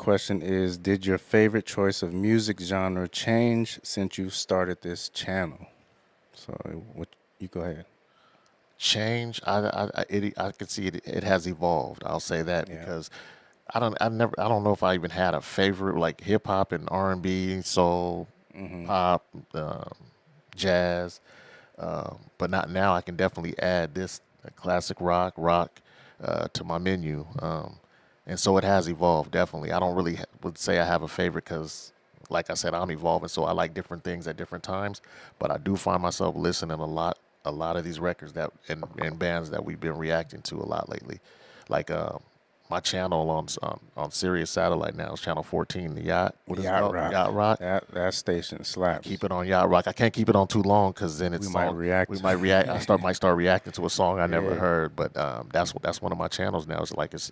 question is, did your favorite choice of music genre change since you started this channel? So, what you go ahead. Change, I can see it has evolved. I'll say that Yeah. because I don't know if I even had a favorite like hip hop and R&B, soul, Mm-hmm. pop, um, jazz. But not now. I can definitely add this classic rock to my menu. And so it has evolved definitely. I don't really would say I have a favorite because, like I said, I'm evolving, so I like different things at different times. But I do find myself listening a lot of these records that and bands that we've been reacting to a lot lately, like my channel on Sirius Satellite now is channel 14. The yacht, what is it Yacht called? Rock. Yacht Rock. That station I keep slaps. it on Yacht Rock. I can't keep it on too long because then We it's might song. We react. might react. Might start reacting to a song I never Yeah. heard. But that's one of my channels now. It's like it's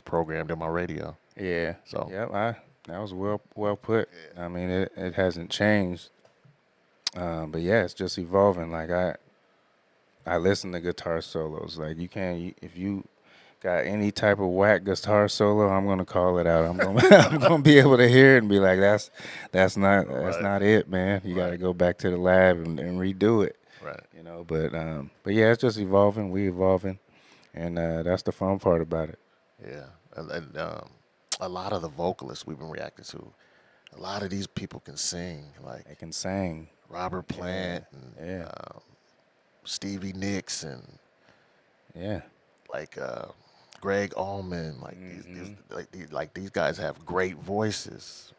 programmed in my radio. Yeah. So Yep. That was well put. I mean, it hasn't changed. But yeah, it's just evolving. Like I listen to guitar solos. Like you can't if you got any type of whack guitar solo, I'm gonna call it out. I'm gonna I'm gonna be able to hear it and be like, that's right, not it, man. You got to right, go back to the lab and redo it. right. But yeah, it's just evolving. We evolving, and that's the fun part about it. Yeah, and a lot of the vocalists we've been reacting to. A lot of these people can sing, like They can sing. Robert Yeah, Plant and yeah, Stevie Nicks and yeah. like Greg Allman. Like Hmm. like these guys have great voices.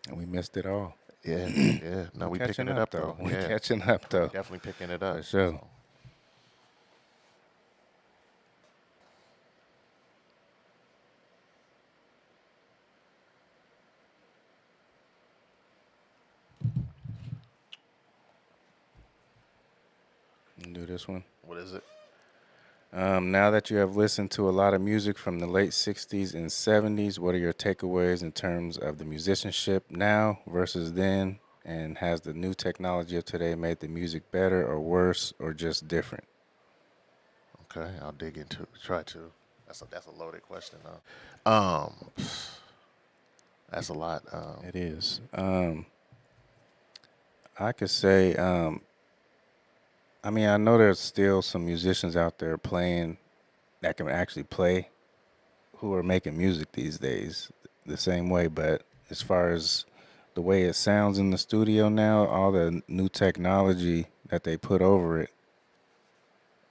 And we missed it all. Yeah, yeah. No, We we picking catching it up up though. though. We Yeah, catching up no, we though, definitely picking it up. for sure. So Do this one. what is it? Now that you have listened to a lot of music from the late 60s and 70s, what are your takeaways in terms of the musicianship now versus then? And has the new technology of today made the music better or worse or just different? Okay, I'll dig into it. Try to. That's a loaded question though. That's a lot. It is. I could say, I mean, I know there's still some musicians out there playing that can actually play who are making music these days the same way, but as far as the way it sounds in the studio now, all the new technology that they put over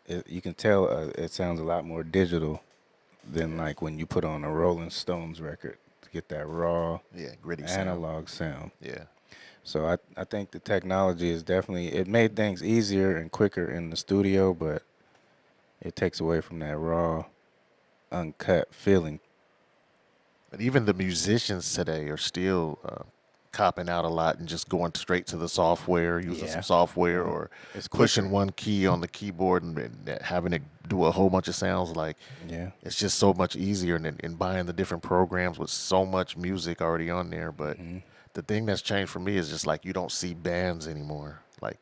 it, you can tell it sounds a lot more digital than Yeah, like when you put on a Rolling Stones record to get that raw yeah, gritty sound. analog sound. Yeah, So I think the technology is definitely it made things easier and quicker in the studio, but it takes away from that raw, uncut feeling. but even the musicians today are still copping out a lot and just going straight to the software, using some Yeah. software, Yeah. or It's pushing quicker. one key on the keyboard and having it do a whole bunch of sounds. Like Yeah. it's just so much easier, and buying the different programs with so much music already on there. But Hmm. the thing that's changed for me is just like you don't see bands anymore. Like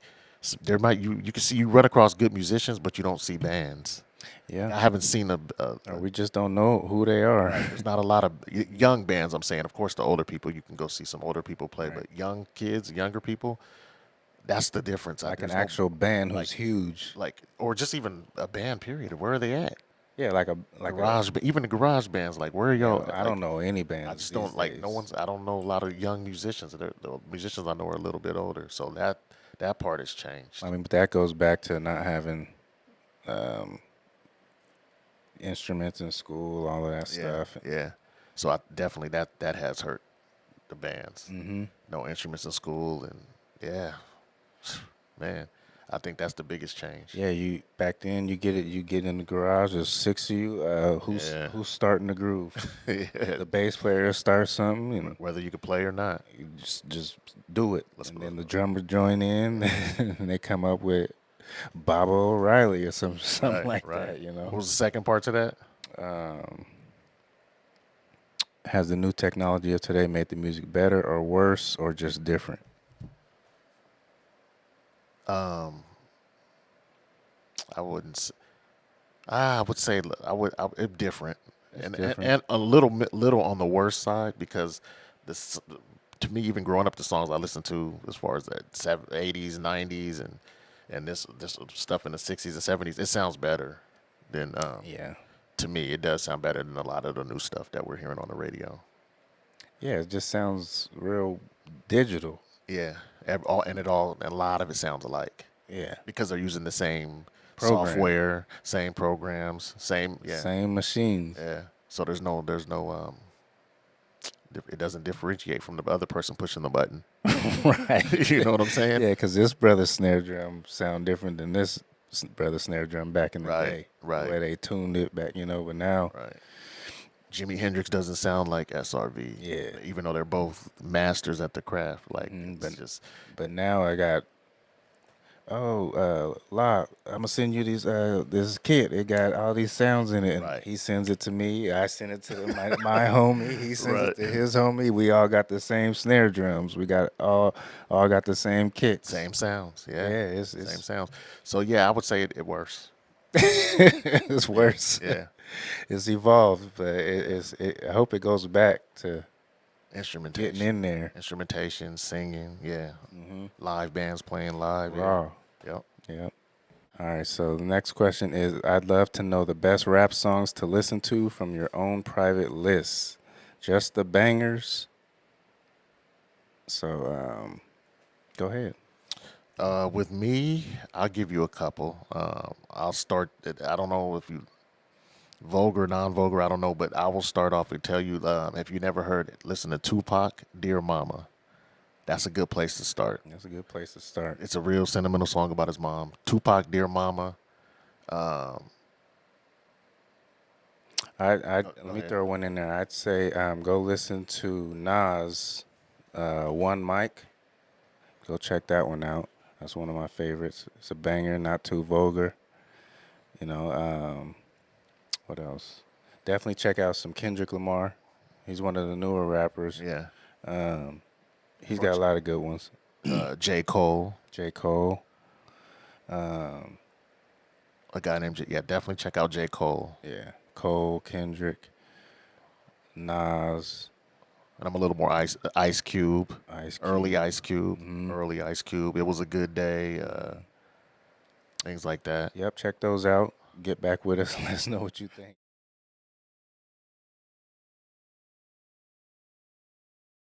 there might you can see you run across good musicians, but you don't see bands. Like Yeah. I haven't seen Or we just don't know who they are. right. There's not a lot of young bands. I'm saying, of course, the older people you can go see some older people play, Right. but young kids, younger people, that's the difference. Like an There's no actual band like who's huge. or just even a band. Period. Where are they at? Yeah, Even the garage bands. Like where are yeah, y'all? I Like don't know any I bands just these don't like no days. one's. I don't know a lot of young musicians. The musicians I know are a little bit older, so that part has I changed. mean, but that goes back to not having um, instruments in school, all of that Yeah, stuff. yeah. So I definitely that has hurt the bands. Hmm. No instruments in school, and yeah, man, I think that's the biggest change. Yeah, you back then you get it. You get in the garage. There's six of you. Yeah, Who's starting the groove? yeah. The bass player starts something, and Whether you can play or not, you just do it. let's And go. then the drummers join in, and they come up with Baba O'Reilly or something Right, like right. that. What was the second part to that? Um, has the new technology of today made the music better or worse or just different? Um, I wouldn't. I would say it different. It's and different. and a little on the worst side because this to me even growing up the songs I listened to as far as the 80s 90s and this stuff in the 60s and 70s it sounds better than Yeah. to me it does sound better than a lot of the new stuff that we're hearing on the radio. Yeah, it just sounds real digital. Yeah, and a lot of it sounds alike Yeah. because they're using the same Program. software, same programs, same Same machines. yeah. So there's no it doesn't differentiate from the other person pushing the button. Right. You know what I'm saying? Yeah, because this brother's snare drum sound different than this brother snare drum back in the Right, day. The right, way they tuned it back, but now, right. Jimi Hendrix doesn't sound like SRV, yeah. even though they're both masters at the craft. Like hmm it's But just but now I got La, I'm gonna send you this kit. It got all these sounds in it, and right, he sends it to me. I send it to my homie. He sends right. it to his homie. We all got the same snare drums. We got all got the same kits. Same sounds, yeah, Yeah, same it's sounds. So yeah, I would say it worse. it's Yeah, worse. yeah. It's evolved, but I hope it goes back to getting Instrumentation, in there. instrumentation, singing, yeah. hmm Live bands playing live, yeah. Raw. Yep. Yep. All right. So the next question is: I'd love to know the best rap songs to listen to from your own private list. Just the bangers. So go ahead. With me, I'll give you a couple. I'll start. I don't know if you vulgar, non-vulgar. I don't know, but I will start off and tell you if you never heard it, listen to Tupac, "Dear Mama." That's a good place to start. That's a good place to start. It's a real sentimental song about his mom. Tupac, "Dear Mama." I Go let me ahead. throw one in there. I'd say go listen to Nas, One Mic. Go check that one out. That's one of my favorites. It's a banger, not too vulgar. You know, what else? Definitely check out some Kendrick Lamar. He's one of the newer rappers. Yeah. Um, he's Or got a lot of good ones. J. Cole, J. Cole. Um, a guy named yeah. Definitely check out J. Cole. yeah, Cole, Kendrick, Nas, And I'm a little more Ice Cube, Ice early Cube. Ice Cube, hmm early Ice Cube. It was a good day. Things like that. Yep, check those out. Get back with us. Let us know what you think.